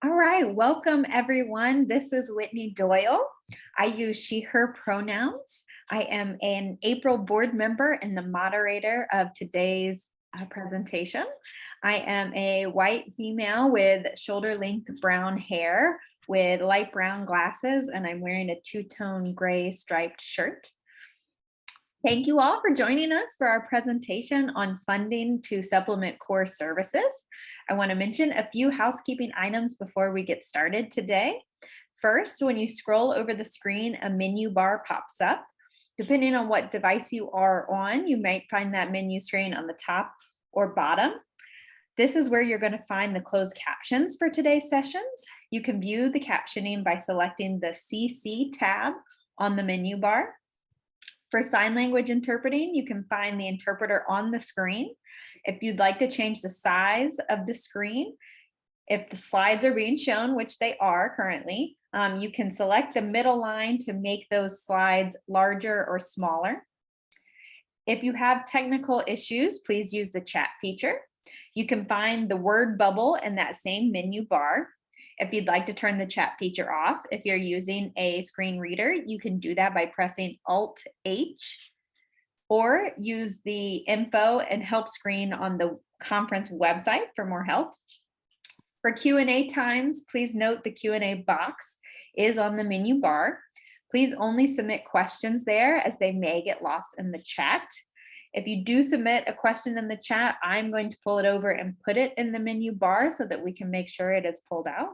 All right, welcome everyone. This is Whitney Doyle. I use she, her pronouns. I am an April board member and the moderator of today's presentation. I am a white female with shoulder length brown hair with light brown glasses, and I'm wearing a two-tone gray striped shirt. Thank you all for joining us for our presentation on funding to supplement core services. I want to mention a few housekeeping items before we get started today. First, when you scroll over the screen, a menu bar pops up. Depending on what device you are on, you might find that menu screen on the top or bottom. This is where you're going to find the closed captions for today's sessions. You can view the captioning by selecting the CC tab on the menu bar. For sign language interpreting, you can find the interpreter on the screen. If you'd like to change the size of the screen, if the slides are being shown, which they are currently, you can select the middle line to make those slides larger or smaller. If you have technical issues, please use the chat feature. You can find the word bubble in that same menu bar. If you'd like to turn the chat feature off, if you're using a screen reader, you can do that by pressing Alt-H or use the info and help screen on the conference website for more help. For Q&A times, please note the Q&A box is on the menu bar. Please only submit questions there as they may get lost in the chat. If you do submit a question in the chat, I'm going to pull it over and put it in the menu bar so that we can make sure it is pulled out.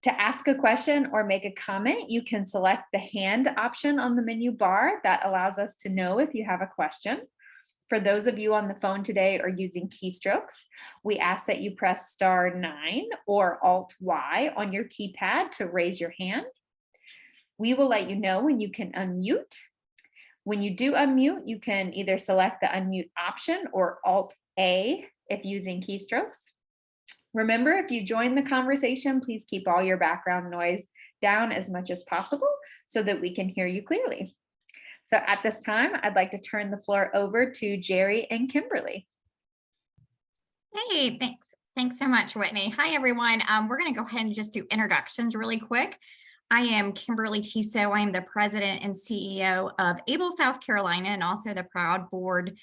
To ask a question or make a comment, you can select the hand option on the menu bar. That allows us to know if you have a question. For those of you on the phone today or using keystrokes, we ask that you press *9 or Alt-Y on your keypad to raise your hand. We will let you know when you can unmute. When you do unmute, you can either select the unmute option or Alt-A if using keystrokes. Remember, if you join the conversation, please keep all your background noise down as much as possible so that we can hear you clearly. So at this time, I'd like to turn the floor over to Jerry and Kimberly. Hey, thanks. Thanks so much, Whitney. Hi, everyone. We're going to go ahead and just do introductions really quick. I am Kimberly Tiso. I am the president and CEO of Able South Carolina and also the proud board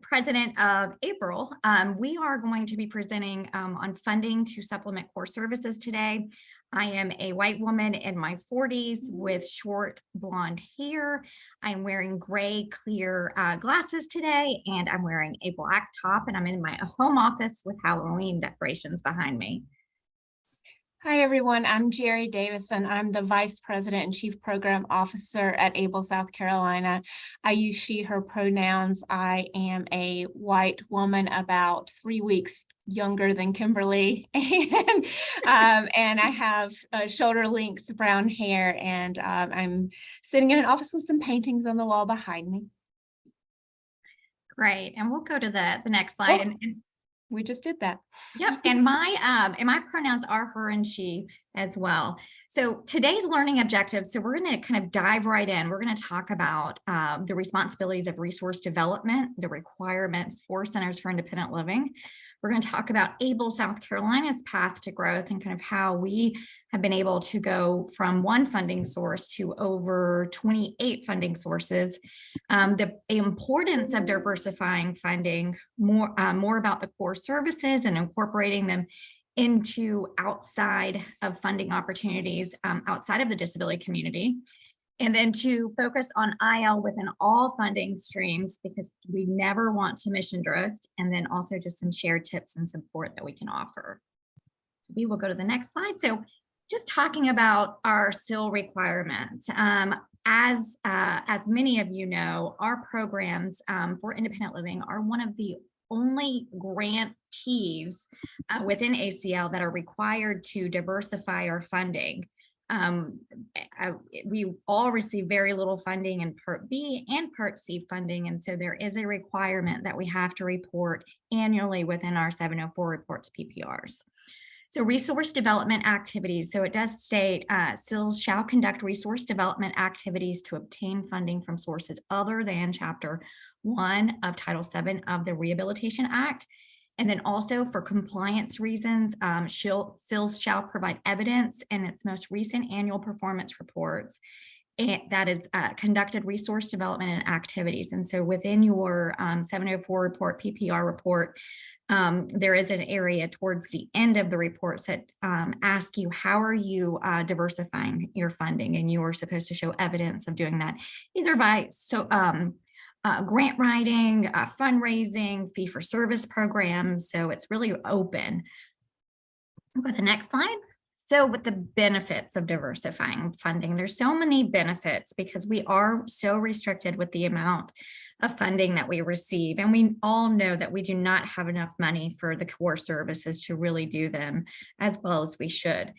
president of April. We are going to be presenting on funding to supplement core services today. I am a white woman in my 40s with short blonde hair. I'm wearing gray clear glasses today, and I'm wearing a black top, and I'm in my home office with Halloween decorations behind me. Hi, everyone. I'm Jerry Davison. I'm the Vice President and Chief Program Officer at Able South Carolina. I use she, her pronouns. I am a white woman about 3 weeks younger than Kimberly, and I have shoulder length brown hair, and I'm sitting in an office with some paintings on the wall behind me. Great, and we'll go to the next slide. Oh. We just did that. Yep, and my pronouns are her and she as well. So today's learning objectives, so we're going to kind of dive right in. We're going to talk about the responsibilities of resource development, the requirements for Centers for Independent Living. We're going to talk about Able South Carolina's path to growth and kind of how we have been able to go from one funding source to over 28 funding sources. The importance of diversifying funding, more about the core services and incorporating them into outside of funding opportunities outside of the disability community. And then to focus on IL within all funding streams, because we never want to mission drift, and then also just some shared tips and support that we can offer. So we will go to the next slide. So just talking about our SIL requirements. As many of you know, our programs for independent living are one of the only grantees within ACL that are required to diversify our funding. We all receive very little funding in Part B and Part C funding, and so there is a requirement that we have to report annually within our 704 reports PPRs. So resource development activities. So it does state SILs shall conduct resource development activities to obtain funding from sources other than Chapter 1 of Title VII of the Rehabilitation Act. And then also for compliance reasons, SILS shall provide evidence in its most recent annual performance reports and that is conducted resource development and activities. And so within your 704 report, PPR report, there is an area towards the end of the reports that ask you, how are you diversifying your funding? And you are supposed to show evidence of doing that, either by grant writing, fundraising, fee-for-service programs. So it's really open. Go to the next slide. So with the benefits of diversifying funding, there's so many benefits because we are so restricted with the amount of funding that we receive. And we all know that we do not have enough money for the core services to really do them as well as we should.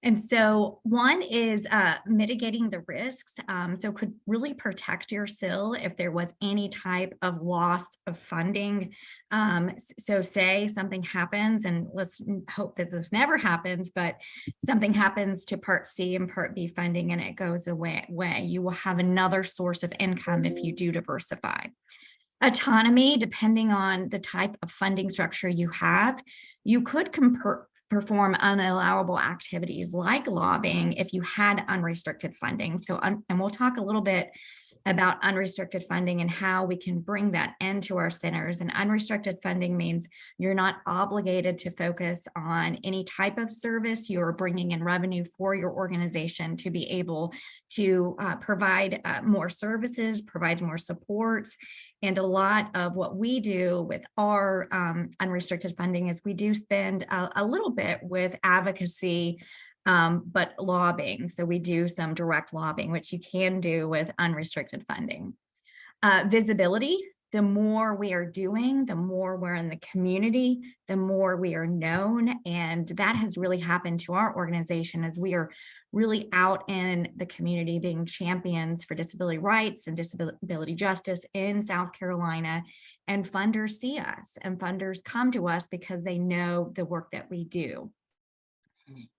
And so one is mitigating the risks. So could really protect your SIL if there was any type of loss of funding. So say something happens, and let's hope that this never happens, but something happens to Part C and Part B funding and it goes away, you will have another source of income if you do diversify. Autonomy, depending on the type of funding structure you have, you could perform unallowable activities like lobbying if you had unrestricted funding. So, and we'll talk a little bit about unrestricted funding and how we can bring that into our centers. And unrestricted funding means you're not obligated to focus on any type of service. You're bringing in revenue for your organization to be able to provide more services, provide more supports. And a lot of what we do with our unrestricted funding is we do spend a little bit with advocacy, but lobbying. So we do some direct lobbying, which you can do with unrestricted funding. Visibility, the more we are doing, the more we're in the community, the more we are known. And that has really happened to our organization as we are really out in the community being champions for disability rights and disability justice in South Carolina. And funders see us and funders come to us because they know the work that we do.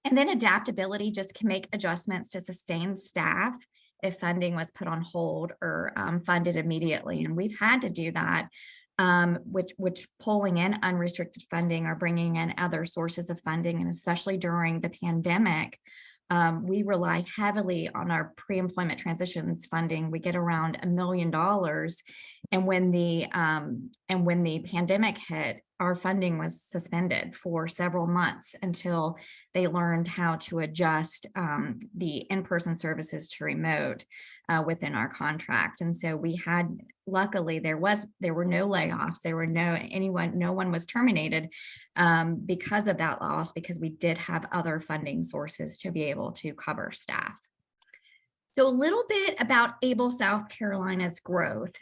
And then adaptability, just can make adjustments to sustain staff if funding was put on hold or funded immediately. And we've had to do that, which pulling in unrestricted funding or bringing in other sources of funding. And especially during the pandemic, we rely heavily on our pre-employment transitions funding. We get around $1 million. And when the pandemic hit, our funding was suspended for several months until they learned how to adjust the in-person services to remote within our contract. And so we had, luckily, there were no layoffs. No one was terminated because of that loss, because we did have other funding sources to be able to cover staff. So a little bit about Able South Carolina's growth.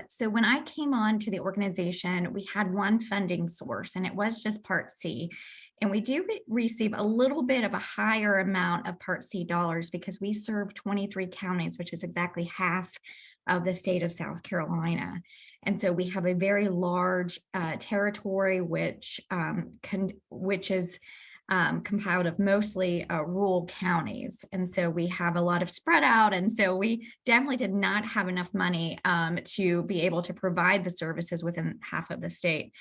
So when I came on to the organization, we had one funding source, and it was just Part C. And we do receive a little bit of a higher amount of Part C dollars because we serve 23 counties, which is exactly half of the state of South Carolina. And so we have a very large territory, which is compiled of mostly rural counties. And so we have a lot of spread out. And so we definitely did not have enough money to be able to provide the services within half of the state.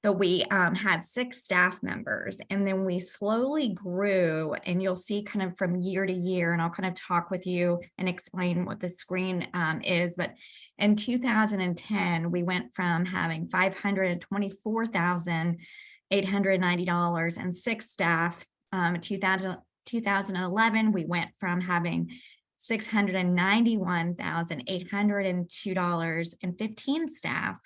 But we had 6 staff members, and then we slowly grew, and you'll see kind of from year to year, and I'll kind of talk with you and explain what the screen is. But in 2010, we went from having $524,890 and 6 staff. 2011, we went from having $691,802 and 15 staff.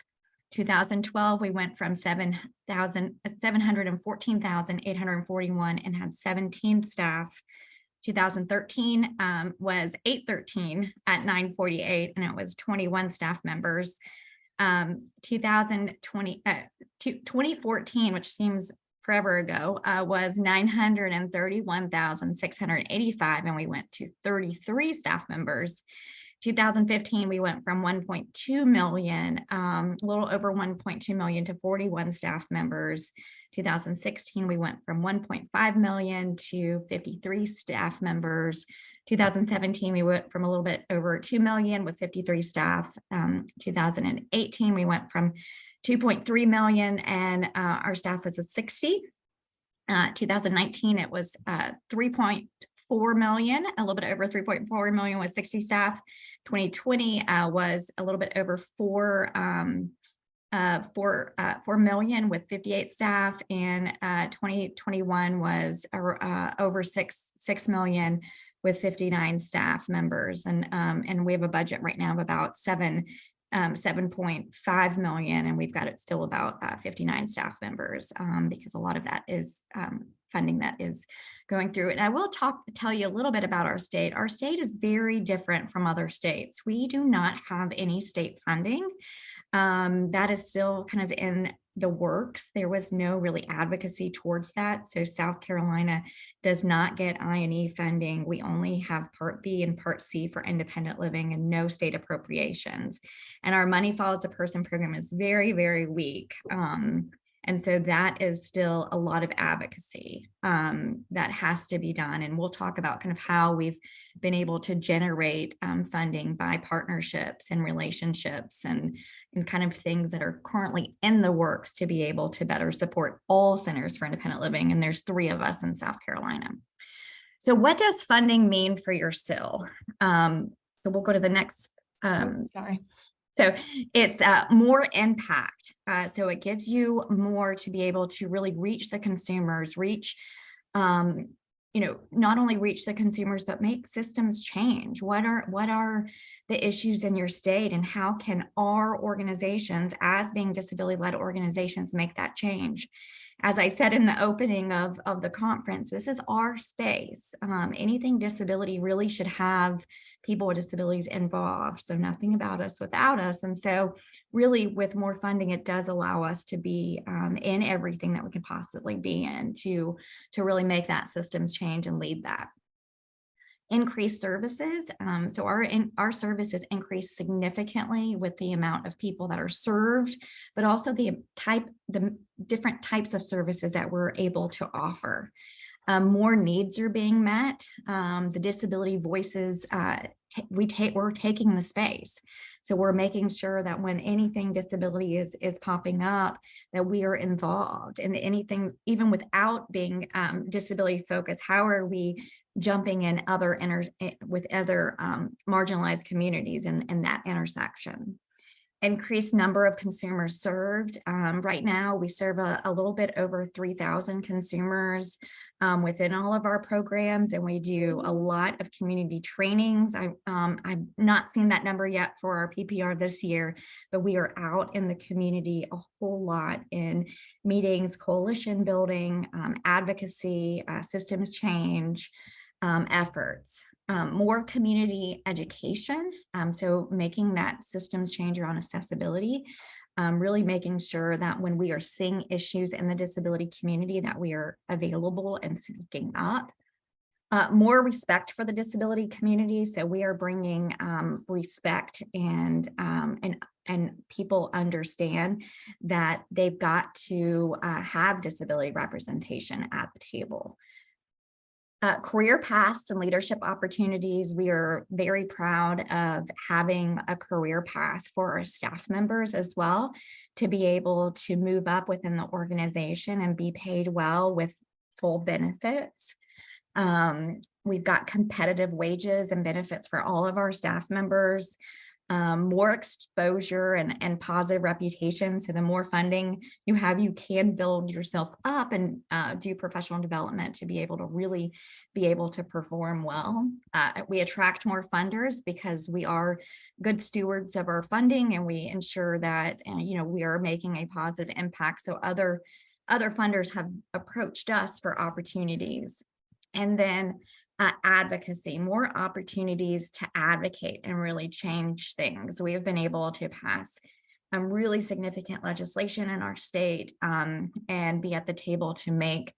2012, we went from 714,841 and had 17 staff. 2013 was 813 at 948, and it was 21 staff members. 2014, which seems forever ago, was 931,685, and we went to 33 staff members. 2015, we went from 1.2 million, a little over 1.2 million to 41 staff members. 2016, we went from 1.5 million to 53 staff members. 2017, we went from a little bit over 2 million with 53 staff. 2018, we went from 2.3 million, and our staff was a 60. 2019, it was 3.4 million, a little bit over 3.4 million with 60 staff. 2020 was a little bit over 4 million with 58 staff, and 2021 was over 6 million with 59 staff members, and we have a budget right now of about 7.5 million, and we've got it still about 59 staff members, because a lot of that is funding that is going through. And I will tell you a little bit about our state. Our state is very different from other states. We do not have any state funding. That is still kind of in the works. There was no really advocacy towards that. So South Carolina does not get I&E funding. We only have Part B and Part C for independent living and no state appropriations. And our Money Follows a Person program is very, very weak. And so that is still a lot of advocacy that has to be done. And we'll talk about kind of how we've been able to generate funding by partnerships and relationships and kind of things that are currently in the works to be able to better support all centers for independent living. And there's 3 of us in South Carolina. So what does funding mean for your SIL? So we'll go to the next. Sorry. So it's more impact. So it gives you more to be able to really reach the consumers, not only reach the consumers, but make systems change. What are the issues in your state, and how can our organizations, as being disability-led organizations, make that change? As I said in the opening of the conference, this is our space. Anything disability really should have people with disabilities involved. So nothing about us without us. And so really with more funding, it does allow us to be in everything that we can possibly be in to really make that systems change and lead that. Increased services. So our services increased significantly with the amount of people that are served, but also the different types of services that we're able to offer. More needs are being met. The disability voices, we're taking the space. So we're making sure that when anything disability is popping up, that we are involved in anything, even without being disability focused. How are we jumping in with other marginalized communities in that intersection? Increased number of consumers served. Right now, we serve a little bit over 3,000 consumers within all of our programs, and we do a lot of community trainings. I've not seen that number yet for our PPR this year, but we are out in the community a whole lot in meetings, coalition building, advocacy, systems change efforts. More community education, so making that systems change around accessibility, really making sure that when we are seeing issues in the disability community that we are available and speaking up. More respect for the disability community, so we are bringing respect and people understand that they've got to have disability representation at the table. Career paths and leadership opportunities. We are very proud of having a career path for our staff members as well, to be able to move up within the organization and be paid well with full benefits. We've got competitive wages and benefits for all of our staff members. More exposure and positive reputation. So the more funding you have, you can build yourself up and do professional development to be able to really be able to perform well. We attract more funders because we are good stewards of our funding, and we ensure that we are making a positive impact. So other funders have approached us for opportunities. And then advocacy, more opportunities to advocate and really change things. We have been able to pass really significant legislation in our state and be at the table to make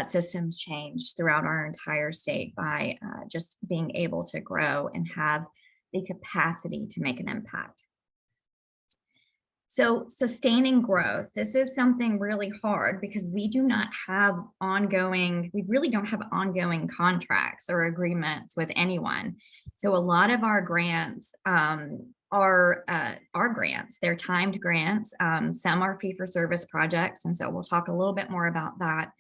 systems change throughout our entire state by just being able to grow and have the capacity to make an impact. So sustaining growth, this is something really hard because we really don't have ongoing contracts or agreements with anyone. So a lot of our grants are grants. They're timed grants. Some are fee-for-service projects, and so we'll talk a little bit more about that.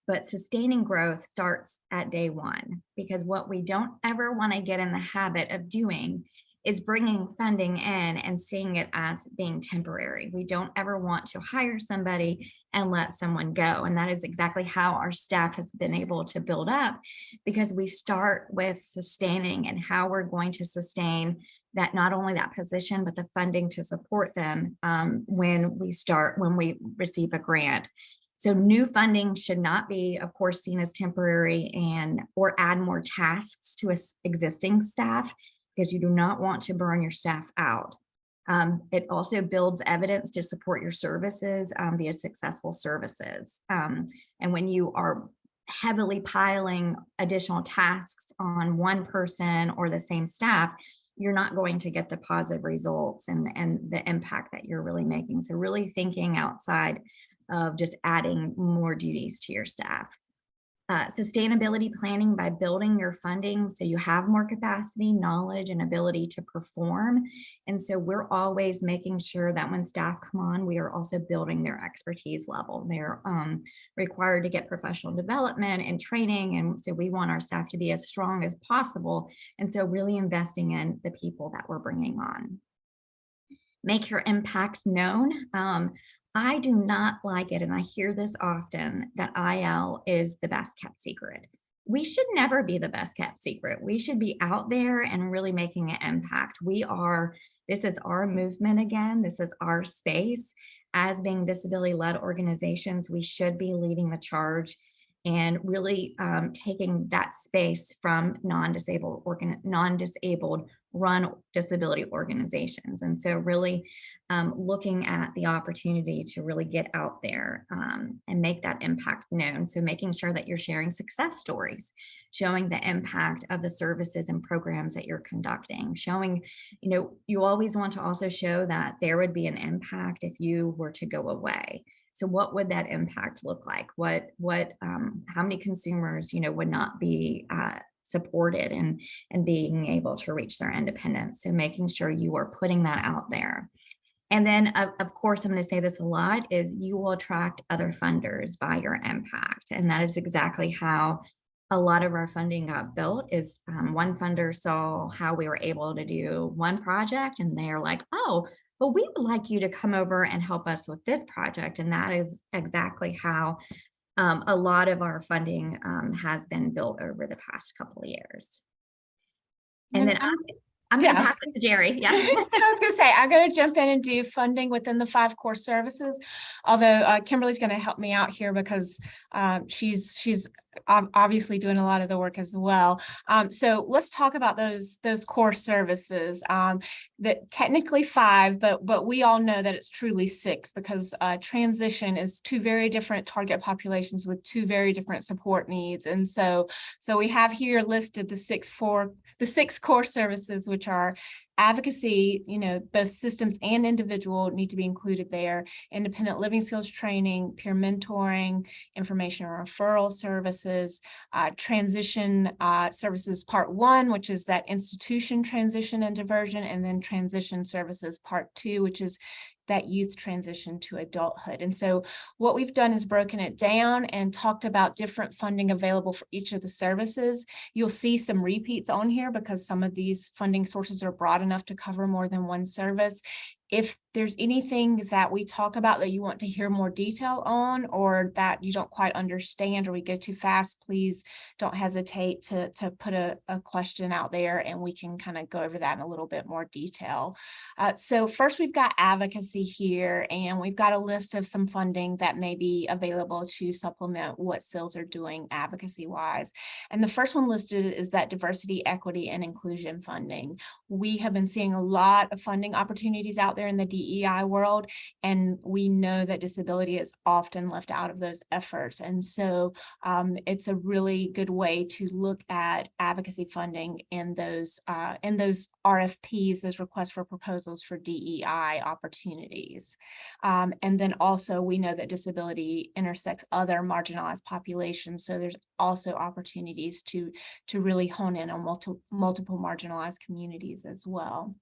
But sustaining growth starts at day one, because what we don't ever want to get in the habit of doing is bringing funding in and seeing it as being temporary. We don't ever want to hire somebody and let someone go. And that is exactly how our staff has been able to build up, because we start with sustaining and how we're going to sustain that, not only that position, but the funding to support them when we receive a grant. So new funding should not be, of course, seen as temporary or add more tasks to existing staff, because you do not want to burn your staff out. It also builds evidence to support your services via successful services. And when you are heavily piling additional tasks on one person or the same staff, you're not going to get the positive results and the impact that you're really making. So really thinking outside of just adding more duties to your staff. Sustainability planning by building your funding so you have more capacity, knowledge, and ability to perform. And so we're always making sure that when staff come on, we are also building their expertise level. They're required to get professional development and training. And so we want our staff to be as strong as possible. And so really investing in the people that we're bringing on. Make your impact known. I do not like it, and I hear this often, that IL is the best kept secret. We should never be the best kept secret. We should be out there and really making an impact. This is our movement again. This is our space. As being disability-led organizations, we should be leading the charge and really taking that space from non-disabled run disability organizations. And so really looking at the opportunity to really get out there and make that impact known. So making sure that you're sharing success stories, showing the impact of the services and programs that you're conducting, showing, you always want to also show that there would be an impact if you were to go away. So what would that impact look like? How many consumers, would not be supported and being able to reach their independence? So making sure you are putting that out there. And then, of course, I'm going to say this a lot, is you will attract other funders by your impact. And that is exactly how a lot of our funding got built. Is one funder saw how we were able to do one project, and they're like, oh, but we would like you to come over and help us with this project. And that is exactly how a lot of our funding has been built over the past couple of years. And then I'm going to pass it to Jerry. Yeah. I was going to say, I'm going to jump in and do funding within the 5 core services. Although Kimberly's going to help me out here because she's obviously doing a lot of the work as well. So let's talk about those core services. That technically 5, but we all know that it's truly 6, because transition is 2 very different target populations with 2 very different support needs. And so we have here listed the 6 core services, which are advocacy, both systems and individual need to be included there. Independent living skills training, peer mentoring, information and referral services, transition services part 1, which is that institution transition and diversion, and then transition services part 2, which is that youth transition to adulthood. And so what we've done is broken it down and talked about different funding available for each of the services. You'll see some repeats on here because some of these funding sources are broad enough to cover more than one service. If there's anything that we talk about that you want to hear more detail on, or that you don't quite understand, or we go too fast, please don't hesitate to put a question out there and we can kind of go over that in a little bit more detail. So first we've got advocacy here, and we've got a list of some funding that may be available to supplement what CILs are doing advocacy wise. And the first one listed is that diversity, equity, and inclusion funding. We have been seeing a lot of funding opportunities out there in the DEI world, and we know that disability is often left out of those efforts. And so it's a really good way to look at advocacy funding in those RFPs, those requests for proposals for DEI opportunities. And then also we know that disability intersects other marginalized populations. So there's also opportunities to really hone in on multiple marginalized communities as well.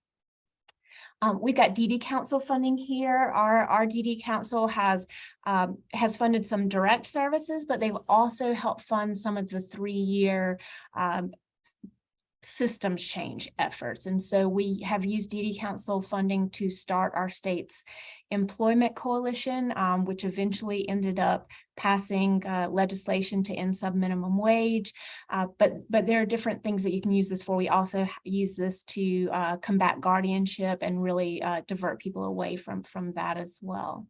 We've got DD Council funding here. Our DD Council has funded some direct services, but they've also helped fund some of the 3-year systems change efforts. And so we have used DD Council funding to start our state's employment coalition, which eventually ended up passing legislation to end sub-minimum wage. But there are different things that you can use this for. We also use this to combat guardianship and really divert people away from that as well.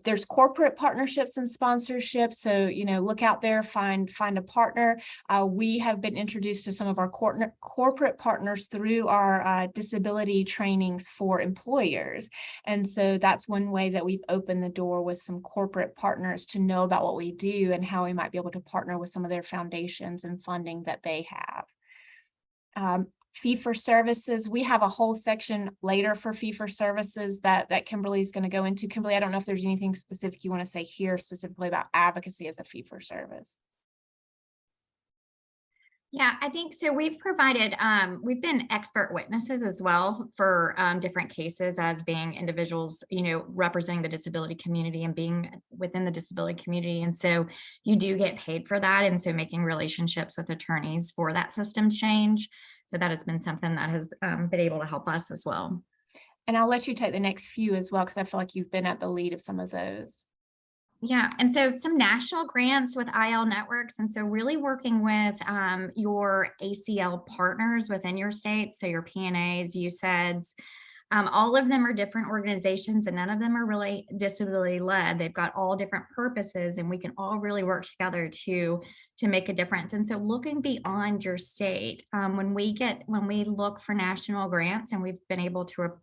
There's corporate partnerships and sponsorships. So, look out there, find a partner. We have been introduced to some of our corporate partners through our disability trainings for employers. And so that's one way that we've opened the door with some corporate partners to know about what we do and how we might be able to partner with some of their foundations and funding that they have. Fee for services, we have a whole section later for fee for services that Kimberly is going to go into. Kimberly, I don't know if there's anything specific you want to say here specifically about advocacy as a fee for service. Yeah, I think so. We've provided, we've been expert witnesses as well for different cases as being individuals, representing the disability community and being within the disability community. And so you do get paid for that. And so making relationships with attorneys for that system change. So that has been something that has been able to help us as well. And I'll let you take the next few as well, because I feel like you've been at the lead of some of those. Yeah, and so some national grants with IL networks. And so really working with your ACL partners within your state. So your PNAs, USEDS, all of them are different organizations and none of them are really disability led. They've got all different purposes and we can all really work together to make a difference. And so looking beyond your state, when we look for national grants and we've been able to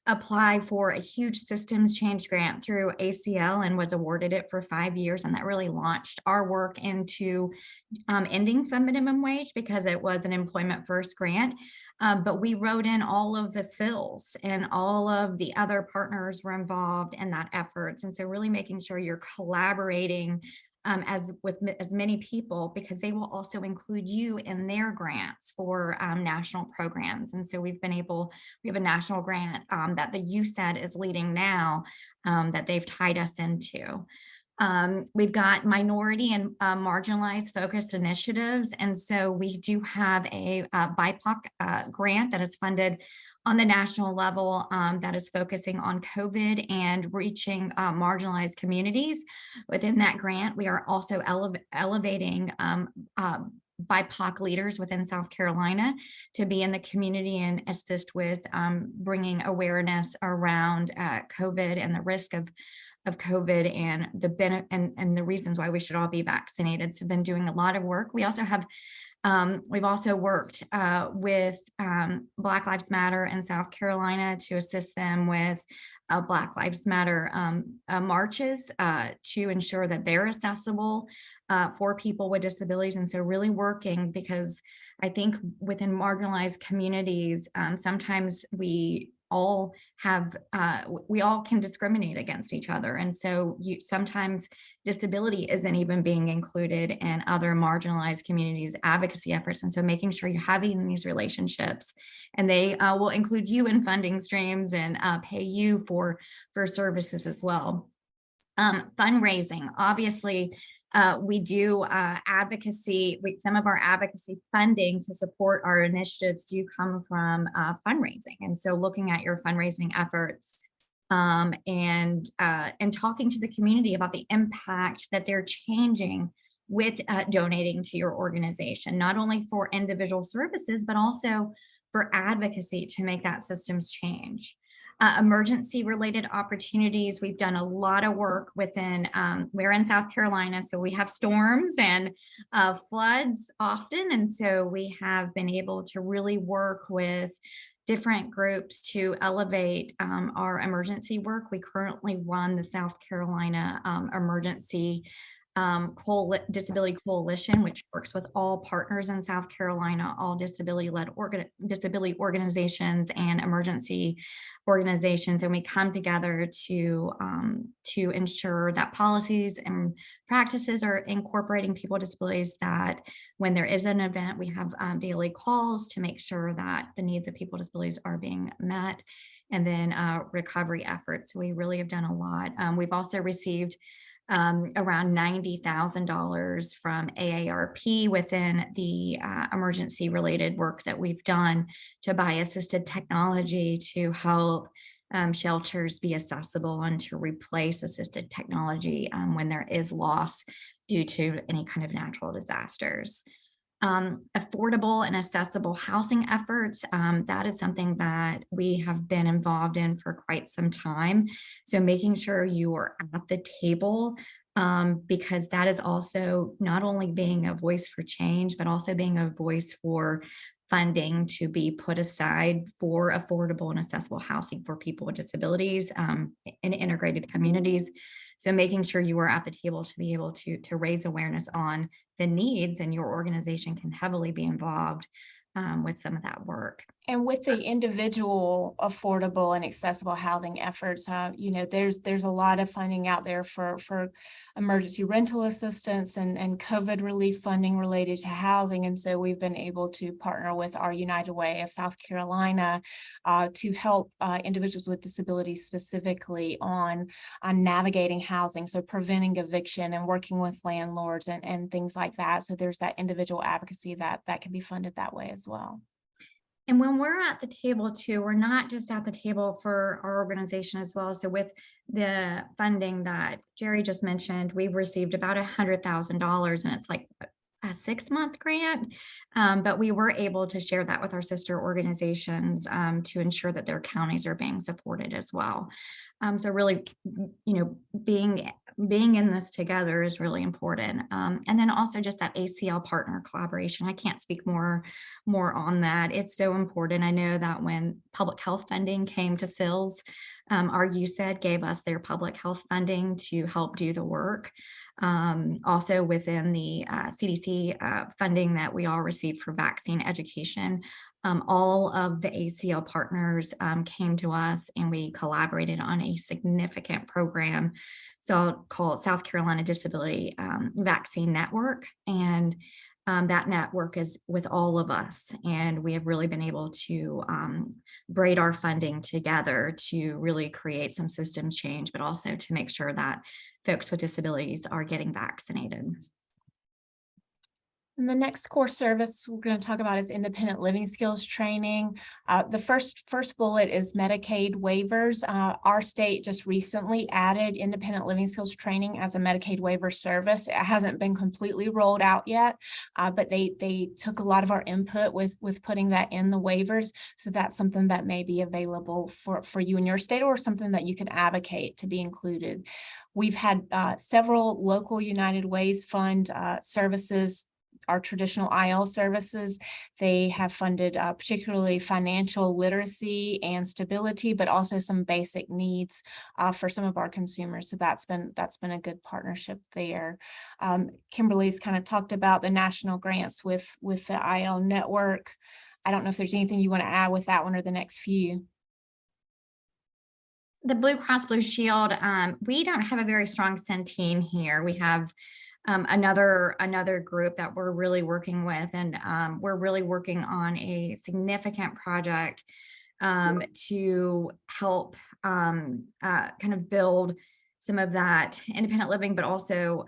apply for a huge systems change grant through ACL and was awarded it for 5 years. And that really launched our work into ending some minimum wage because it was an employment first grant. But we wrote in all of the CILs and all of the other partners were involved in that efforts. And so really making sure you're collaborating as many people, because they will also include you in their grants for national programs. And so we have a national grant that the USED is leading now that they've tied us into. We've got minority and marginalized focused initiatives. And so we do have a BIPOC grant that is funded on the national level that is focusing on COVID and reaching marginalized communities. Within that grant, we are also elevating BIPOC leaders within South Carolina to be in the community and assist with bringing awareness around COVID and the risk of COVID and the reasons why we should all be vaccinated. So I've been doing a lot of work. We also have we've also worked with Black Lives Matter in South Carolina to assist them with Black Lives Matter marches to ensure that they're accessible for people with disabilities. And so really working, because I think within marginalized communities, sometimes we all can discriminate against each other. And so sometimes disability isn't even being included in other marginalized communities' advocacy efforts. And so making sure you're having these relationships and they will include you in funding streams and pay you for services as well. Fundraising, obviously, we do advocacy. Some of our advocacy funding to support our initiatives do come from fundraising. And so looking at your fundraising efforts and talking to the community about the impact that they're changing with donating to your organization, not only for individual services, but also for advocacy to make that systems change. Emergency related opportunities. We've done a lot of work within, we're in South Carolina, so we have storms and floods often. And so we have been able to really work with different groups to elevate our emergency work. We currently run the South Carolina emergency Disability Coalition, which works with all partners in South Carolina, all disability-led disability organizations and emergency organizations, and we come together to ensure that policies and practices are incorporating people with disabilities, that when there is an event, we have daily calls to make sure that the needs of people with disabilities are being met, and then recovery efforts. We really have done a lot. We've also received around $90,000 from AARP within the emergency related work that we've done to buy assisted technology to help shelters be accessible and to replace assisted technology when there is loss due to any kind of natural disasters. Affordable and accessible housing efforts, that is something that we have been involved in for quite some time. So making sure you are at the table, because that is also not only being a voice for change, but also being a voice for funding to be put aside for affordable and accessible housing for people with disabilities in integrated communities. So making sure you are at the table to be able to raise awareness on the needs, and your organization can heavily be involved with some of that work. And with the individual affordable and accessible housing efforts, there's a lot of funding out there for emergency rental assistance and COVID relief funding related to housing. And so we've been able to partner with our United Way of South Carolina to help individuals with disabilities specifically on navigating housing, so preventing eviction and working with landlords and things like that. So there's that individual advocacy that can be funded that way as well. And when we're at the table too, we're not just at the table for our organization as well. So with the funding that Jerry just mentioned, we've received about $100,000, and it's like a 6-month grant, but we were able to share that with our sister organizations to ensure that their counties are being supported as well. So really, being in this together is really important. And then also just that ACL partner collaboration. I can't speak more on that. It's so important. I know that when public health funding came to SILS, our USAID gave us their public health funding to help do the work. Also within the CDC funding that we all received for vaccine education, all of the ACL partners came to us, and we collaborated on a significant program. So I'll call it South Carolina Disability Vaccine Network. And that network is with all of us. And we have really been able to braid our funding together to really create some systems change, but also to make sure that folks with disabilities are getting vaccinated. And the next core service we're going to talk about is independent living skills training. The first bullet is Medicaid waivers. Our state just recently added independent living skills training as a Medicaid waiver service. It hasn't been completely rolled out yet, but they took a lot of our input with putting that in the waivers. So that's something that may be available for you in your state, or something that you can advocate to be included. We've had several local United Ways fund services, our traditional IL services. They have funded particularly financial literacy and stability, but also some basic needs for some of our consumers. So that's been a good partnership there. Kimberly's kind of talked about the national grants with the IL network. I don't know if there's anything you want to add with that one or the next few. The Blue Cross Blue Shield, we don't have a very strong Centene here. We have another group that we're really working with, and we're really working on a significant project to help kind of build some of that independent living, but also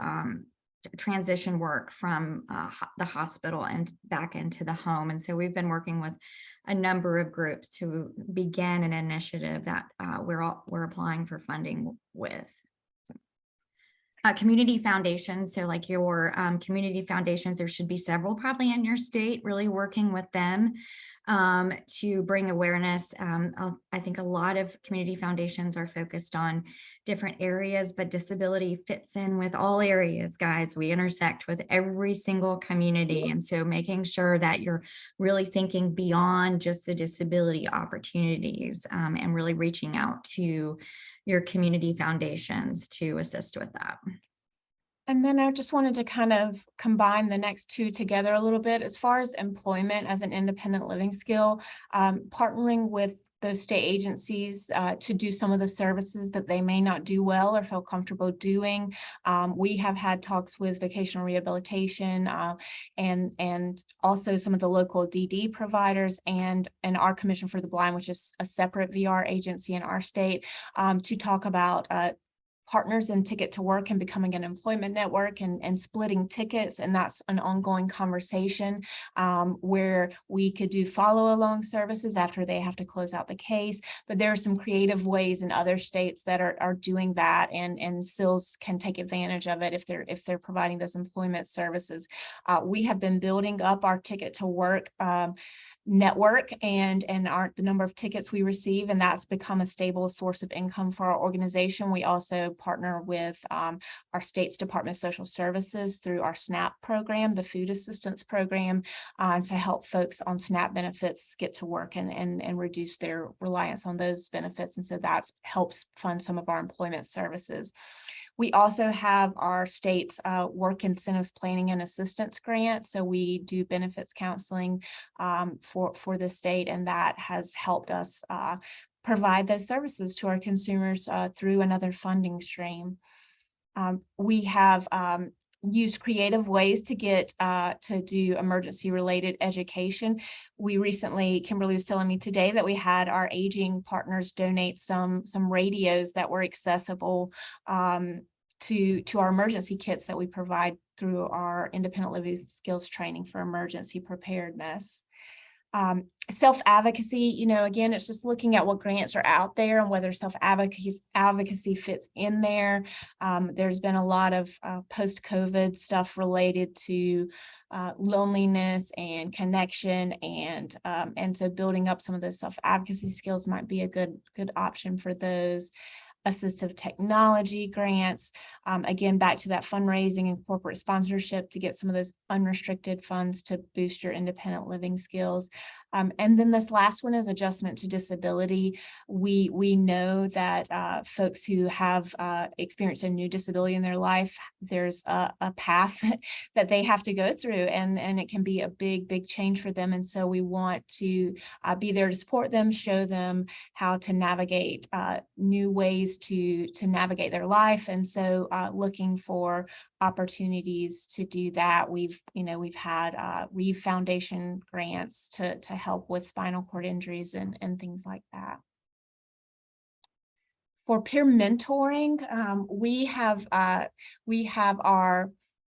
transition work from the hospital and back into the home. And so we've been working with a number of groups to begin an initiative that we're applying for funding with. Community foundations, so like your community foundations, there should be several probably in your state, really working with them to bring awareness. I think a lot of community foundations are focused on different areas, but disability fits in with all areas, guys. We intersect with every single community. And so making sure that you're really thinking beyond just the disability opportunities and really reaching out to your community foundations to assist with that. And then I just wanted to kind of combine the next two together a little bit. As far as employment as an independent living skill, partnering with those state agencies to do some of the services that they may not do well or feel comfortable doing. We have had talks with vocational rehabilitation and also some of the local DD providers and our Commission for the Blind, which is a separate VR agency in our state, to talk about partners in Ticket to Work and becoming an employment network and splitting tickets. And that's an ongoing conversation where we could do follow along services after they have to close out the case. But there are some creative ways in other states that are doing that, and SILs can take advantage of it if they're providing those employment services. We have been building up our Ticket to Work network and the number of tickets we receive, and that's become a stable source of income for our organization. We also partner with our state's Department of Social Services through our SNAP program, the food assistance program, to help folks on SNAP benefits get to work and reduce their reliance on those benefits. And so that helps fund some of our employment services. We also have our state's work incentives planning and assistance grant. So we do benefits counseling for the state, and that has helped us provide those services to our consumers through another funding stream. We have used creative ways to get to do emergency related education. We recently, Kimberly was telling me today that we had our aging partners donate some radios that were accessible to our emergency kits that we provide through our independent living skills training for emergency preparedness. Self-advocacy, again, it's just looking at what grants are out there and whether self-advocacy fits in there. There's been a lot of post-COVID stuff related to loneliness and connection, and so building up some of those self-advocacy skills might be a good option for those. Assistive technology grants, again, back to that fundraising and corporate sponsorship to get some of those unrestricted funds to boost your independent living skills. And then this last one is adjustment to disability. We know that folks who have experienced a new disability in their life, there's a path that they have to go through, and it can be a big change for them. And so we want to be there to support them, show them how to navigate new ways to navigate their life. And so looking for opportunities to do that. We've had Reeve Foundation grants to help with spinal cord injuries and things like that. For peer mentoring, we have our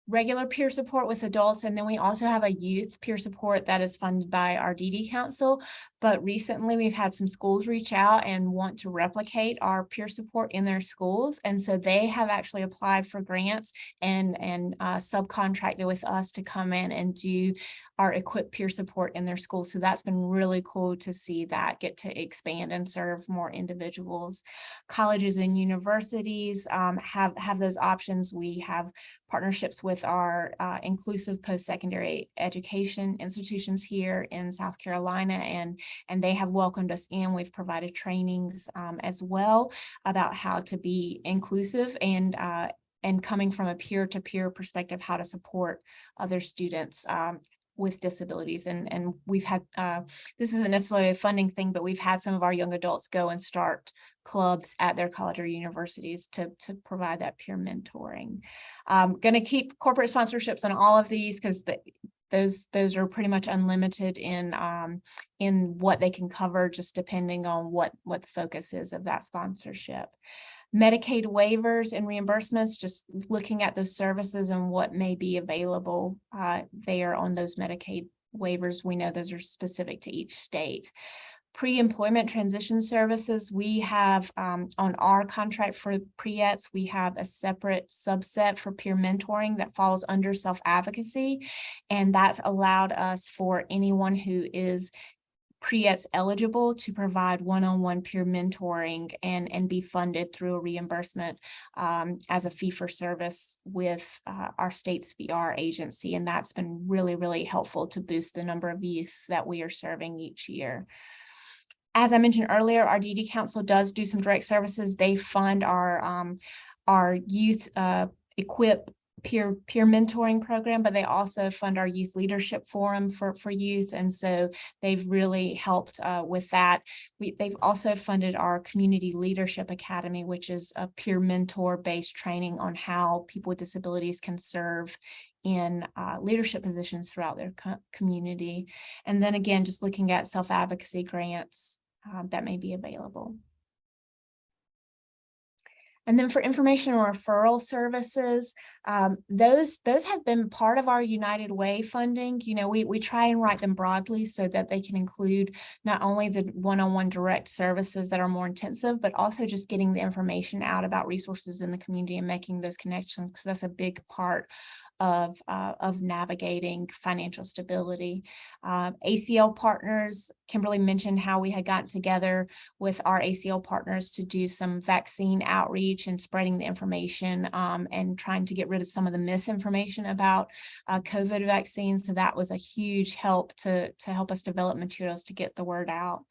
regular peer support with adults, and then we also have a youth peer support that is funded by our DD Council. But recently we've had some schools reach out and want to replicate our peer support in their schools. And so they have actually applied for grants and subcontracted with us to come in and do our equipped peer support in their schools. So that's been really cool to see that get to expand and serve more individuals. Colleges and universities have those options. We have partnerships with our inclusive post-secondary education institutions here in South Carolina, and they have welcomed us in. We've provided trainings as well about how to be inclusive and coming from a peer-to-peer perspective, how to support other students with disabilities. And we've had, this isn't necessarily a funding thing, but we've had some of our young adults go and start clubs at their college or universities to provide that peer mentoring. Going to keep corporate sponsorships on all of these because those are pretty much unlimited in what they can cover, just depending on what the focus is of that sponsorship. Medicaid waivers and reimbursements, just looking at those services and what may be available there on those Medicaid waivers. We know those are specific to each state. Pre-employment transition services, we have on our contract for PREETs, we have a separate subset for peer mentoring that falls under self-advocacy, and that's allowed us for anyone who is PREETs eligible to provide one-on-one peer mentoring and be funded through a reimbursement as a fee for service with our state's VR agency. And that's been really helpful to boost the number of youth that we are serving each year. As I mentioned earlier, our DD Council does do some direct services. They fund our youth equip peer mentoring program, but they also fund our youth leadership forum for youth. And so they've really helped with that. They've also funded our community leadership academy, which is a peer mentor based training on how people with disabilities can serve in leadership positions throughout their community. And then again, just looking at self-advocacy grants that may be available. And then for information and referral services, those have been part of our United Way funding. You know, we try and write them broadly so that they can include not only the one-on-one direct services that are more intensive, but also just getting the information out about resources in the community and making those connections, because that's a big part of navigating financial stability. ACL partners, Kimberly mentioned how we had gotten together with our ACL partners to do some vaccine outreach and spreading the information and trying to get rid of some of the misinformation about COVID vaccines. So that was a huge help to help us develop materials to get the word out.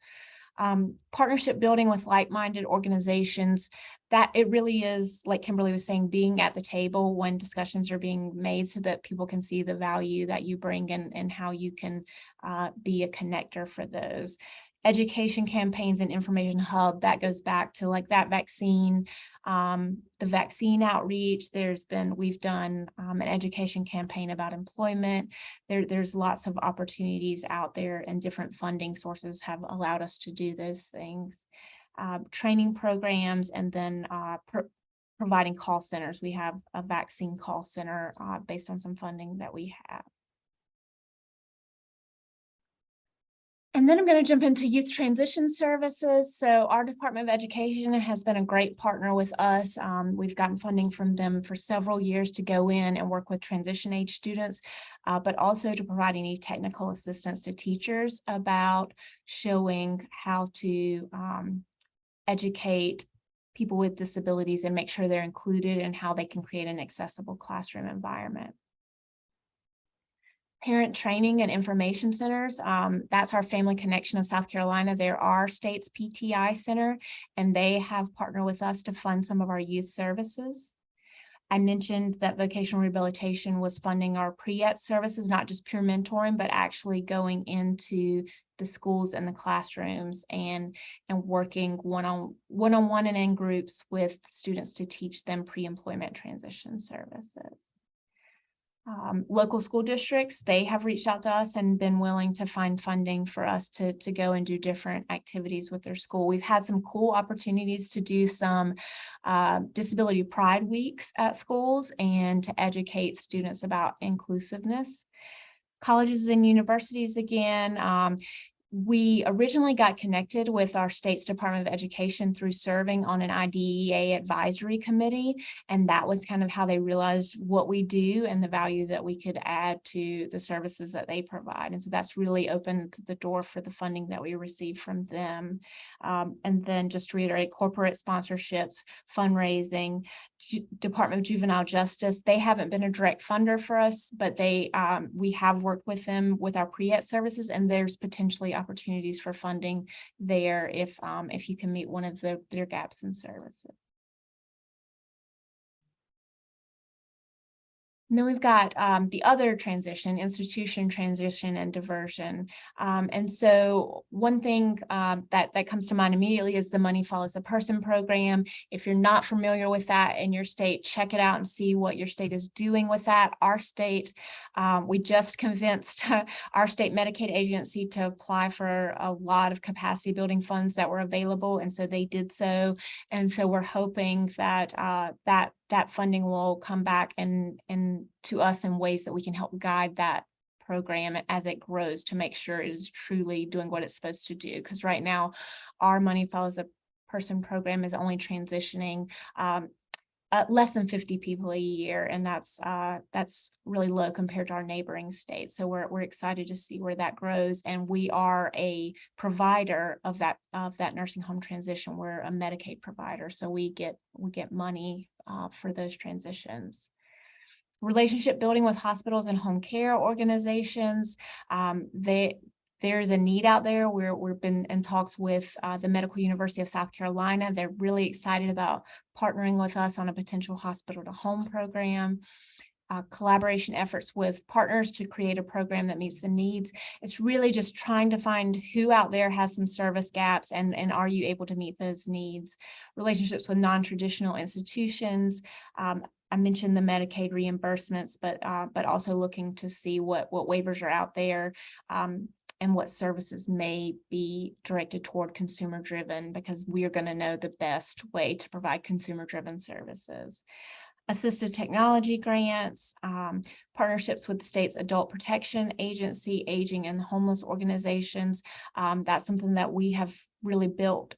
Partnership building with like-minded organizations, that it really is, like Kimberly was saying, being at the table when discussions are being made so that people can see the value that you bring and how you can be a connector for those. Education campaigns and information hub, that goes back to like that vaccine, the vaccine outreach. We've done an education campaign about employment. There's lots of opportunities out there, and different funding sources have allowed us to do those things. Training programs, and then providing call centers. We have a vaccine call center based on some funding that we have. And then I'm going to jump into youth transition services. So our Department of Education has been a great partner with us. We've gotten funding from them for several years to go in and work with transition age students, but also to provide any technical assistance to teachers about showing how to educate people with disabilities and make sure they're included and how they can create an accessible classroom environment. Parent training and information centers, that's our Family Connection of South Carolina. They're our state's PTI center, and they have partnered with us to fund some of our youth services. I mentioned that vocational rehabilitation was funding our pre-ET services, not just peer mentoring, but actually going into the schools and the classrooms and working one-on-one and in groups with students to teach them pre-employment transition services. Local school districts, they have reached out to us and been willing to find funding for us to go and do different activities with their school. We've had some cool opportunities to do some disability pride weeks at schools and to educate students about inclusiveness. Colleges and universities, again, we originally got connected with our state's Department of Education through serving on an IDEA advisory committee. And that was kind of how they realized what we do and the value that we could add to the services that they provide. And so that's really opened the door for the funding that we received from them. And then just to reiterate, corporate sponsorships, fundraising, Department of Juvenile Justice, they haven't been a direct funder for us, but we have worked with them with our pre-ET services, and there's potentially opportunities for funding there if you can meet one of their gaps in services. And then we've got the other transition, institution transition and diversion. And so one thing that comes to mind immediately is the Money Follows the Person program. If you're not familiar with that in your state, check it out and see what your state is doing with that. Our state, we just convinced our state Medicaid agency to apply for a lot of capacity building funds that were available. And so they did so. And so we're hoping that that funding will come back and to us in ways that we can help guide that program as it grows to make sure it is truly doing what it's supposed to do. Because right now, our Money Follows the Person program is only transitioning less than 50 people a year, and that's really low compared to our neighboring states. So we're excited to see where that grows, and we are a provider of that nursing home transition. We're a Medicaid provider, so we get money for those transitions. Relationship building with hospitals and home care organizations. There's a need out there. We've been in talks with the Medical University of South Carolina. They're really excited about partnering with us on a potential hospital to home program. collaboration efforts with partners to create a program that meets the needs. It's really just trying to find who out there has some service gaps and are you able to meet those needs. Relationships with non-traditional institutions. I mentioned the Medicaid reimbursements, but also looking to see what waivers are out there. And what services may be directed toward consumer driven, because we are going to know the best way to provide consumer driven services. Assistive technology grants, partnerships with the state's adult protection agency, aging and homeless organizations. That's something that we have really built.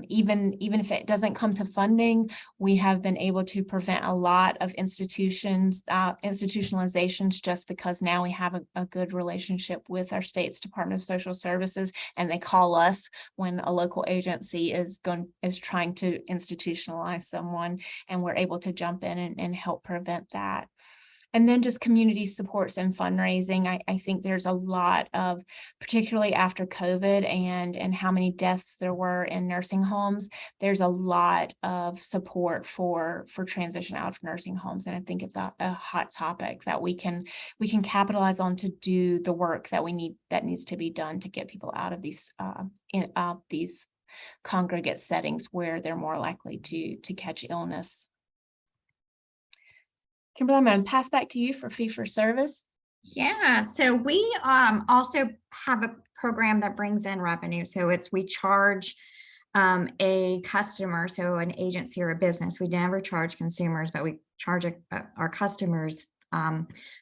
Even if it doesn't come to funding, we have been able to prevent a lot of institutionalizations just because now we have a good relationship with our state's Department of Social Services, and they call us when a local agency is trying to institutionalize someone, and we're able to jump in and help prevent that. And then just community supports and fundraising. I think there's a lot of, particularly after COVID and how many deaths there were in nursing homes, there's a lot of support for transition out of nursing homes. And I think it's a hot topic that we can capitalize on to do the work that needs to be done to get people out of these congregate settings where they're more likely to catch illness. Kimberly, I'm going to pass back to you for fee for service. Yeah, so we also have a program that brings in revenue. So we charge a customer, so an agency or a business. We never charge consumers, but we charge our customers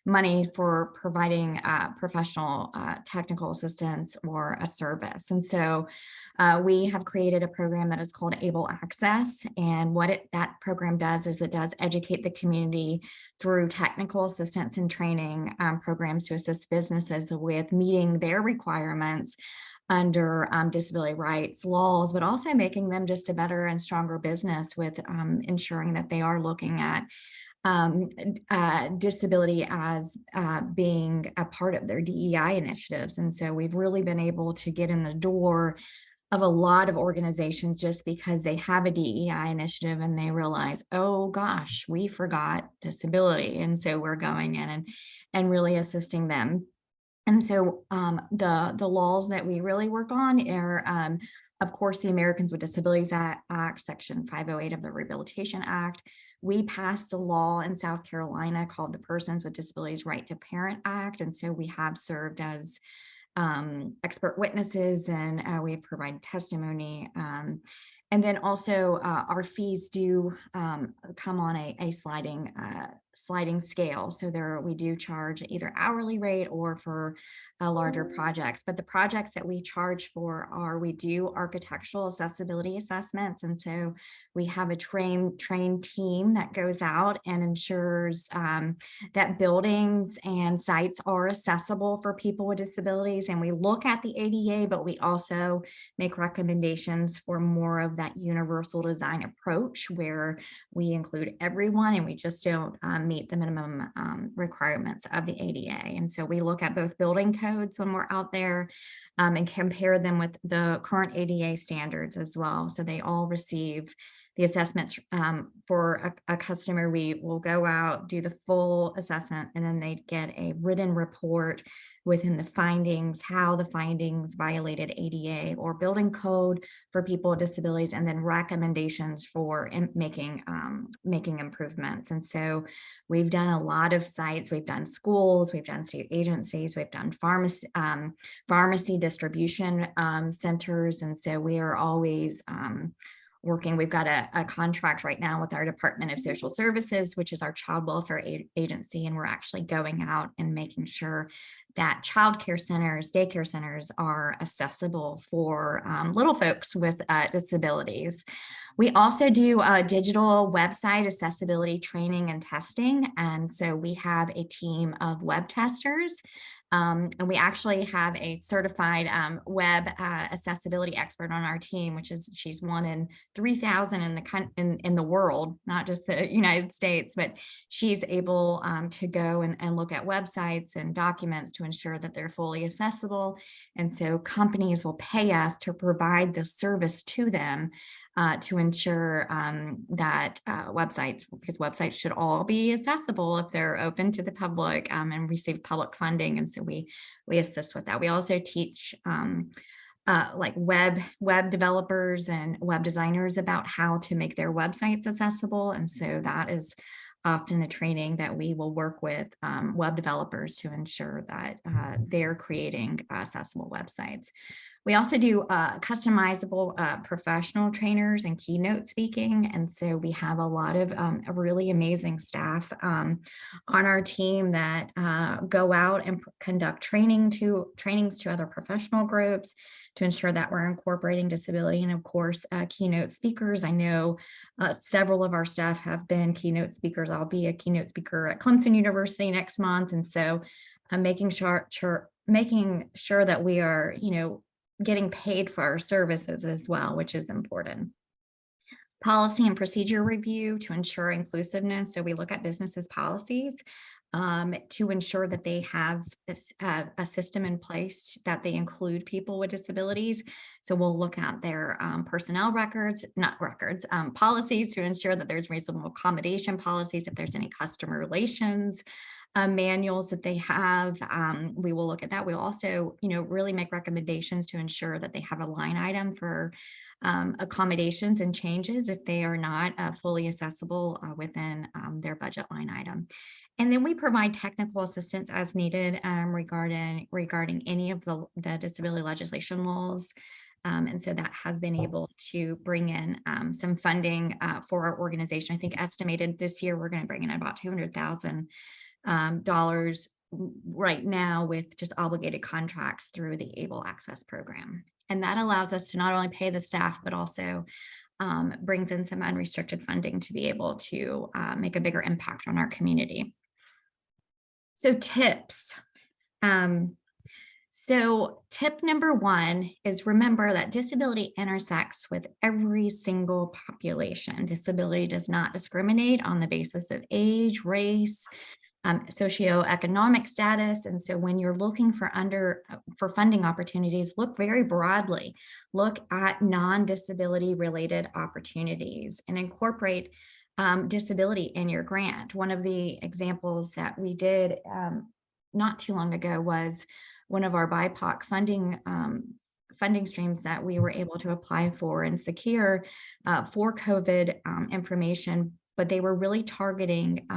money for providing professional technical assistance or a service. And so we have created a program that is called Able Access. And what that program does is it does educate the community through technical assistance and training programs to assist businesses with meeting their requirements under disability rights laws, but also making them just a better and stronger business with ensuring that they are looking at disability as being a part of their DEI initiatives. And so we've really been able to get in the door of a lot of organizations just because they have a DEI initiative and they realize, oh gosh, we forgot disability. And so we're going in and really assisting them. And so the laws that we really work on are, of course, the Americans with Disabilities Act, Section 508 of the Rehabilitation Act. We passed a law in South Carolina called the Persons with Disabilities Right to Parent Act. And so we have served as expert witnesses, and we provide testimony. And then also our fees do come on a sliding scale. So we do charge either hourly rate or for larger projects. But the projects that we charge for we do architectural accessibility assessments. And so we have a trained team that goes out and ensures that buildings and sites are accessible for people with disabilities. And we look at the ADA, but we also make recommendations for more of that universal design approach where we include everyone and we just don't meet the minimum requirements of the ADA. And so we look at both building codes when we're out there and compare them with the current ADA standards as well. So they all receive the assessments for a customer. We will go out, do the full assessment, and then they get a written report within the findings, how the findings violated ADA or building code for people with disabilities, and then recommendations for making improvements. And so we've done a lot of sites. We've done schools, we've done state agencies, we've done pharmacy distribution centers. And so we are always working. We've got a contract right now with our Department of Social Services, which is our child welfare agency. And we're actually going out and making sure that childcare centers, daycare centers are accessible for little folks with disabilities. We also do digital website accessibility training and testing. And so we have a team of web testers. And we actually have a certified web accessibility expert on our team, she's one in 3,000 in the world, not just the United States, but she's able to go and look at websites and documents to ensure that they're fully accessible. And so companies will pay us to provide the service to them to ensure that websites, because websites should all be accessible if they're open to the public and receive public funding. And so we assist with that. We also teach like web developers and web designers about how to make their websites accessible. And so that is often a training that we will work with web developers to ensure that they're creating accessible websites. We also do customizable professional trainers and keynote speaking. And so we have a lot of really amazing staff on our team that go out and conduct trainings to other professional groups to ensure that we're incorporating disability. And of course, keynote speakers. I know several of our staff have been keynote speakers. I'll be a keynote speaker at Clemson University next month. And so I'm making sure that we are, getting paid for our services as well, which is important. Policy and procedure review to ensure inclusiveness. So we look at businesses' policies to ensure that they have a system in place that they include people with disabilities. So we'll look at their personnel policies to ensure that there's reasonable accommodation policies. If there's any customer relations manuals that they have, we will look at that. We'll also, really make recommendations to ensure that they have a line item for accommodations and changes if they are not fully accessible within their budget line item. And then we provide technical assistance as needed regarding any of the disability legislation laws. And so that has been able to bring in some funding for our organization. I think estimated this year, we're going to bring in about $200,000 right now with just obligated contracts through the ABLE Access program. And that allows us to not only pay the staff, but also brings in some unrestricted funding to be able to make a bigger impact on our community. So tips. So tip number one is remember that disability intersects with every single population. Disability does not discriminate on the basis of age, race, socioeconomic status. And so when you're looking for funding opportunities, look very broadly. Look at non-disability related opportunities and incorporate disability in your grant. One of the examples that we did not too long ago was one of our BIPOC funding streams that we were able to apply for and secure for COVID information, but they were really targeting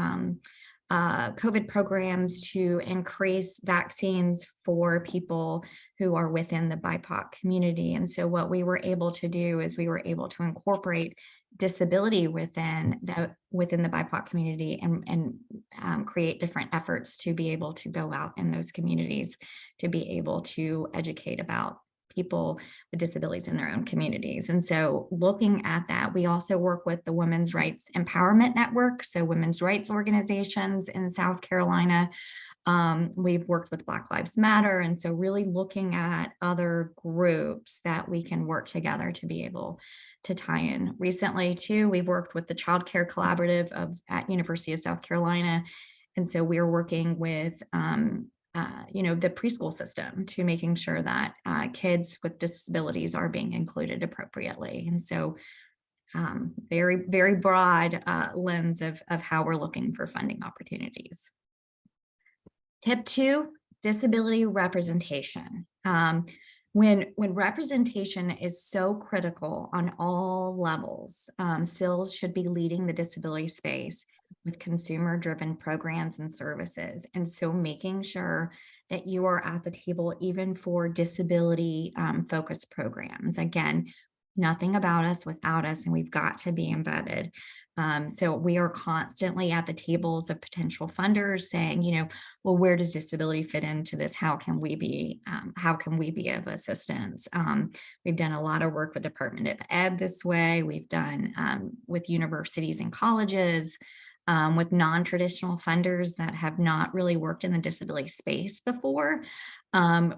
COVID programs to increase vaccines for people who are within the BIPOC community. And so what we were able to do is we were able to incorporate disability within the BIPOC community and create different efforts to be able to go out in those communities to be able to educate about people with disabilities in their own communities. And so looking at that, we also work with the Women's Rights Empowerment Network, so women's rights organizations in South Carolina. We've worked with Black Lives Matter. And so really looking at other groups that we can work together to be able to tie in. Recently too, we've worked with the Child Care Collaborative at University of South Carolina. And so we're working with the preschool system to making sure that kids with disabilities are being included appropriately. And so very, very broad lens of how we're looking for funding opportunities. Tip 2, disability representation. When representation is so critical on all levels, CILS should be leading the disability space with consumer-driven programs and services. And so making sure that you are at the table even for disability focused programs. Again, nothing about us without us, and we've got to be embedded. So we are constantly at the tables of potential funders saying, well, where does disability fit into this? How can we be of assistance? We've done a lot of work with Department of Ed this way. We've done with universities and colleges, with non-traditional funders that have not really worked in the disability space before.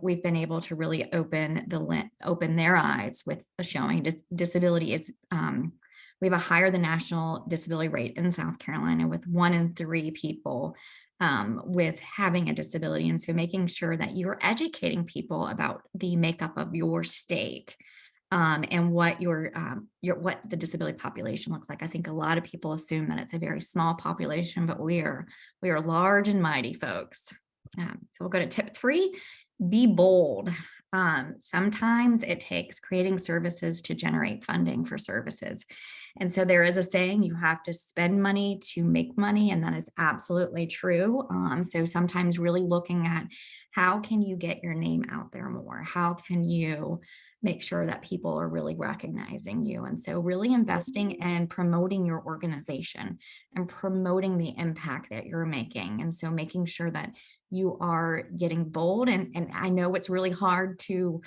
We've been able to really open their eyes with showing disability is, we have a higher than national disability rate in South Carolina with 1 in 3 people with having a disability. And so making sure that you're educating people about the makeup of your state and what what the disability population looks like. I think a lot of people assume that it's a very small population, but we are large and mighty, folks. So we'll go to tip 3, be bold. Sometimes it takes creating services to generate funding for services. And so there is a saying, you have to spend money to make money, and that is absolutely true. So sometimes really looking at how can you get your name out there more? How can you make sure that people are really recognizing you? And so really investing in promoting your organization and promoting the impact that you're making. And so making sure that you are getting bold. And I know it's really hard to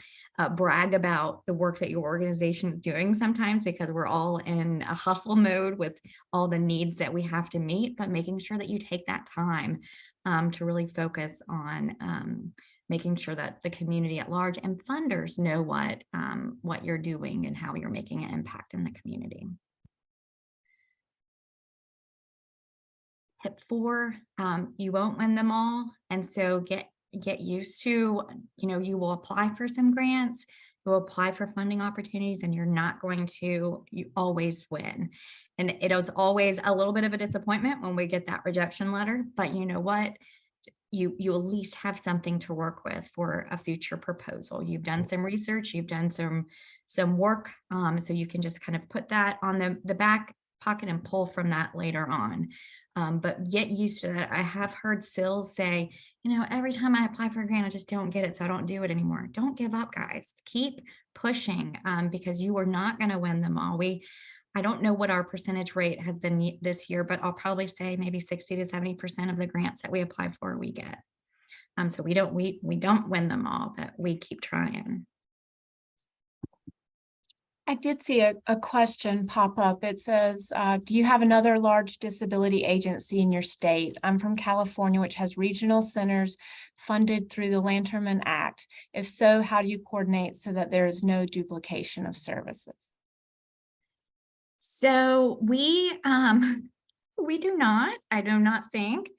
brag about the work that your organization is doing sometimes, because we're all in a hustle mode with all the needs that we have to meet, but making sure that you take that time to really focus on making sure that the community at large and funders know what you're doing and how you're making an impact in the community. Tip 4, you won't win them all. And so get used to, you will apply for some grants, you will apply for funding opportunities, and you're not going to always win. And it is always a little bit of a disappointment when we get that rejection letter, but you know what? You at least have something to work with for a future proposal. You've done some research, you've done some work, so you can just kind of put that on the back pocket and pull from that later on. But get used to that. I have heard SILs say, every time I apply for a grant, I just don't get it, so I don't do it anymore. Don't give up, guys. Keep pushing, because you are not going to win them all. I don't know what our percentage rate has been this year, but I'll probably say maybe 60 to 70% of the grants that we apply for, we get. So we don't win them all, but we keep trying. I did see a question pop up. It says, do you have another large disability agency in your state? I'm from California, which has regional centers funded through the Lanterman Act. If so, how do you coordinate so that there is no duplication of services? So we do not, I do not think.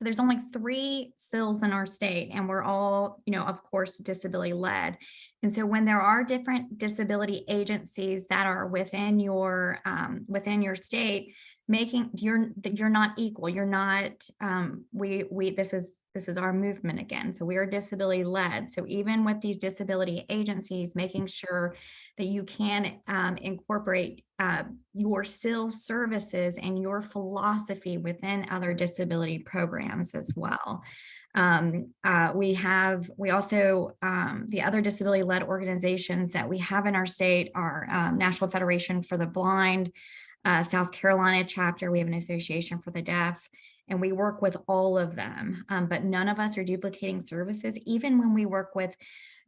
There's only 3 SILs in our state, and we're all, of course, disability led. And so when there are different disability agencies that are within your state, you're not equal. You're not, this is our movement again. So we are disability led. So even with these disability agencies, making sure that you can incorporate your SIL services and your philosophy within other disability programs as well. We also, the other disability led organizations that we have in our state are National Federation for the Blind, South Carolina chapter. We have an Association for the Deaf, and we work with all of them, but none of us are duplicating services. Even when we work with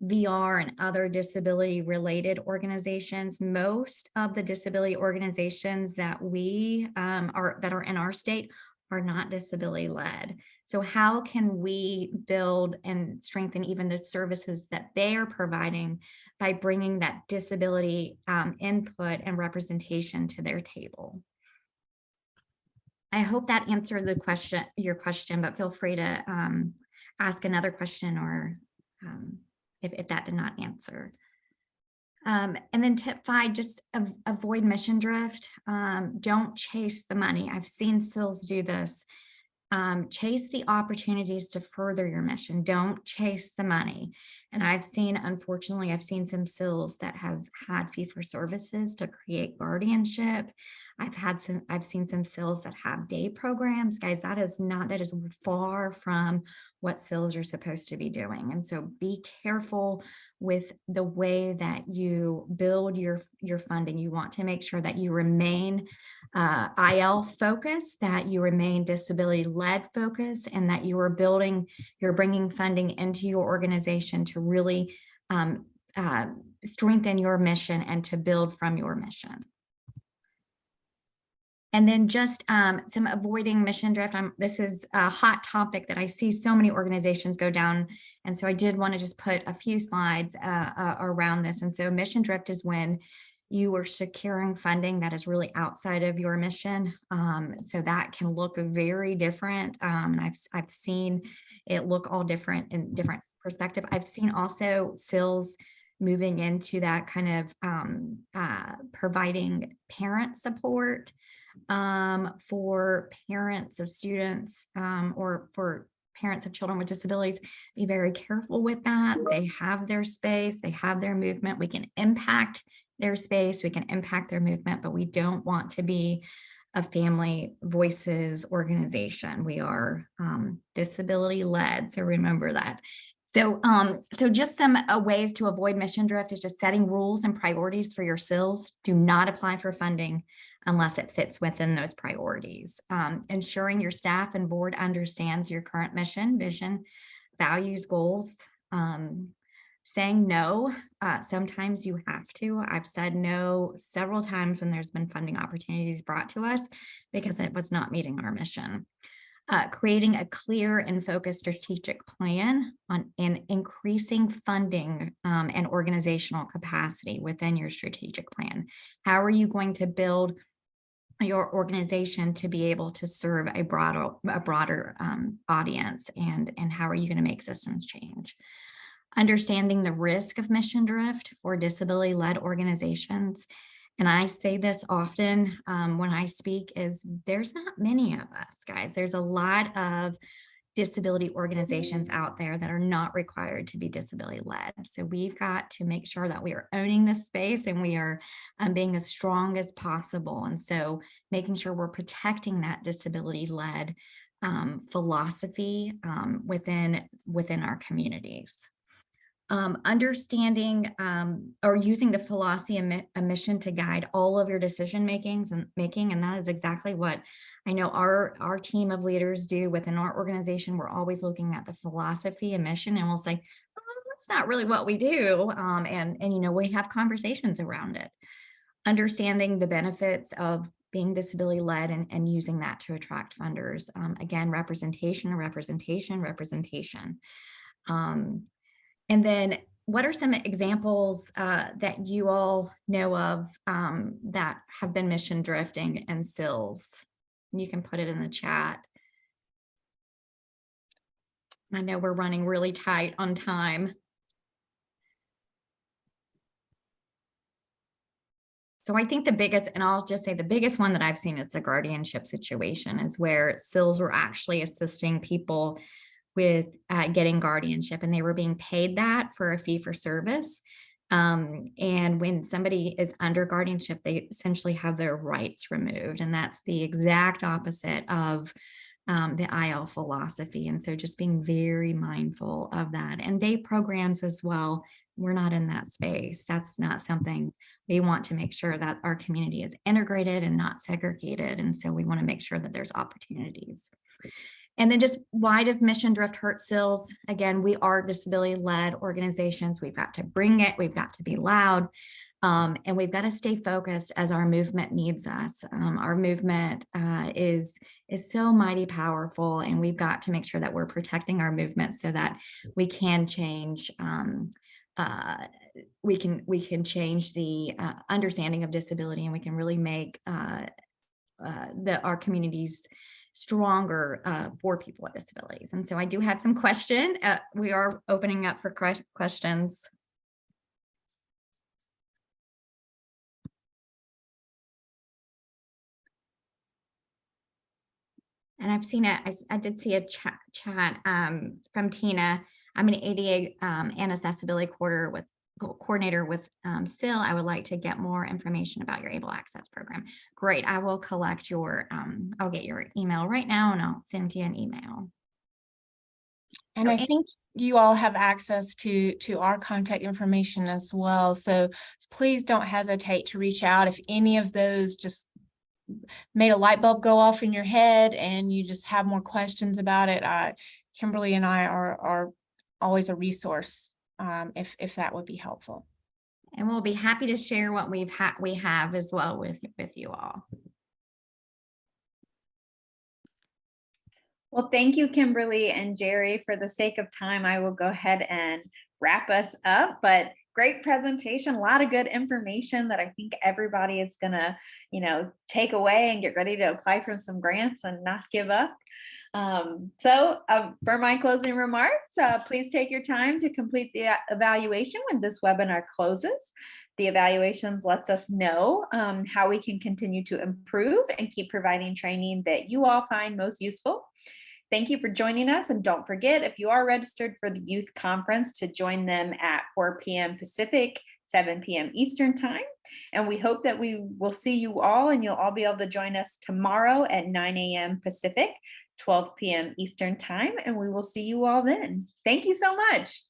VR and other disability related organizations, most of the disability organizations that are in our state are not disability led. So how can we build and strengthen even the services that they are providing by bringing that disability input and representation to their table? I hope that answered your question, but feel free to ask another question, or if that did not answer. And then tip 5, just avoid mission drift. Don't chase the money. I've seen SILs do this. Chase the opportunities to further your mission. Don't chase the money. And unfortunately, I've seen some SILs that have had fee-for-services to create guardianship. I've seen some SILs that have day programs. Guys, that is far from what SILs are supposed to be doing. And so be careful with the way that you build your funding. You want to make sure that you remain IL focused, that you remain disability led focused, and that you're bringing funding into your organization to really strengthen your mission and to build from your mission. And then just some avoiding mission drift. This is a hot topic that I see so many organizations go down. And so I did want to just put a few slides around this. And so mission drift is when you are securing funding that is really outside of your mission. So that can look very different. I've seen it look all different in different perspective. I've seen also SILS moving into that kind of providing parent support for parents of students or for parents of children with disabilities. Be very careful with that. They have their space, they have their movement. We can impact their space, we can impact their movement, but we don't want to be a family voices organization. We are disability led, so remember that. So just some ways to avoid mission drift is just setting rules and priorities for your SILs. Do not apply for funding unless it fits within those priorities. Ensuring your staff and board understands your current mission, vision, values, goals. Saying no, sometimes you have to. I've said no several times when there's been funding opportunities brought to us because it was not meeting our mission. Creating a clear and focused strategic plan and increasing funding and organizational capacity within your strategic plan. How are you going to build your organization to be able to serve a broader audience, and how are you going to make systems change? Understanding the risk of mission drift for disability-led organizations. And I say this often when I speak, is there's not many of us, guys. There's a lot of disability organizations out there that are not required to be disability-led. So we've got to make sure that we are owning this space and we are being as strong as possible. And so making sure we're protecting that disability-led philosophy within our communities. Understanding or using the philosophy and mission to guide all of your decision making, and that is exactly what I know our team of leaders do within our organization. We're always looking at the philosophy and mission, and we'll say, oh, that's not really what we do, and you know, we have conversations around it. Understanding the benefits of being disability led and using that to attract funders. Again, representation. And then what are some examples that you all know of that have been mission drifting and SILs? You can put it in the chat. I know we're running really tight on time. So I think the biggest, and I'll just say the biggest one that I've seen, it's a guardianship situation, is where SILs were actually assisting people with getting guardianship, and they were being paid that for a fee for service. And when somebody is under guardianship, they essentially have their rights removed. And that's the exact opposite of the IL philosophy. And so just being very mindful of that. And day programs as well, we're not in that space. That's not something we want to make sure that our community is integrated and not segregated. And so we want to make sure that there's opportunities. And then just why does mission drift hurt SILs? Again, we are disability-led organizations. We've got to bring it. We've got to be loud. And we've got to stay focused as our movement needs us. Our movement is so mighty powerful, and we've got to make sure that we're protecting our movement so that we can change. We can change the understanding of disability, and we can really make our communities stronger for people with disabilities. And so I do have some questions. We are opening up for questions. And I've seen it. I did see a chat from Tina. I'm an ADA and accessibility coordinator with SIL. I would like to get more information about your Able Access program. Great. I will collect your, I'll get your email right now, and I'll send you an email. And I think you all have access to our contact information as well. So please don't hesitate to reach out if any of those just made a light bulb go off in your head and you just have more questions about it. Kimberly and I are always a resource if that would be helpful. And we'll be happy to share what we have as well with you all. Well, thank you, Kimberly and Jerry. For the sake of time, I will go ahead and wrap us up, but great presentation, a lot of good information that I think everybody is gonna, take away and get ready to apply for some grants and not give up. For my closing remarks, please take your time to complete the evaluation when this webinar closes. The evaluations lets us know how we can continue to improve and keep providing training that you all find most useful. Thank you for joining us, and don't forget, if you are registered for the youth conference, to join them at 4 p.m. Pacific, 7 p.m. Eastern time. And we hope that we will see you all, and you'll all be able to join us tomorrow at 9 a.m. Pacific, 12 p.m. Eastern time, and we will see you all then. Thank you so much.